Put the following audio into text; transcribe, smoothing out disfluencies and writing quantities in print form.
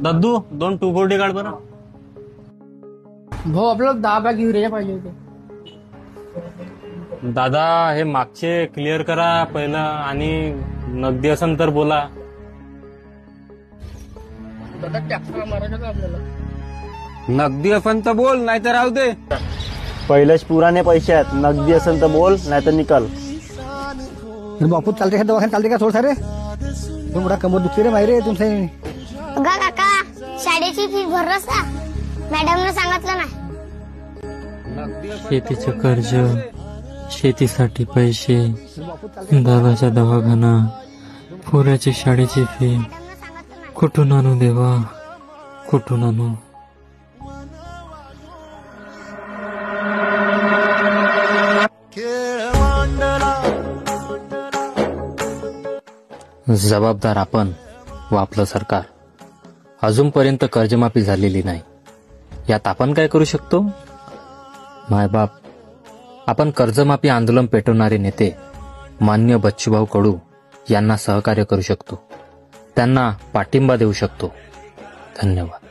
दद्दू 2 240 काढ बरं. भाऊ आपल्याला 10 बॅग युरिया पाहिजे होते. दादा हे मागचे क्लिअर करा पहिलं आणि नगदी असेल तर बोला. दादा ट्रॅक्टर मारायचा का आपल्याला? नगदी असन तर बोल, नाही तर राहू दे. पहिलेच पुराने पैसे आहेत, नगदी असेल तर बोल नाही तर निकाल. बापू चालते का दवाखान्यात चालते का थोडं सारे? मोठा कमर दुखते रे माहिती तुमचे. बघा काका शाळेची फी भरलास का? मॅडमने सांगितलं नाही. शेतीचं कर्ज, शेतीसाठी पैसे, दादाचा दवाखाना, पोराची शाळेची फी, कुठून आणू देवा, कुठून आणू? जबाबदार आपण व आपलं सरकार. अजूनपर्यंत कर्जमाफी झालेली नाही. यात आपण काय करू शकतो? मायबाप, आपण कर्जमाफी आंदोलन पेटवणारे नेते माननीय बच्चूभाऊ कडू यांना सहकार्य करू शकतो. त्यांना पाठिंबा देऊ शकतो. धन्यवाद.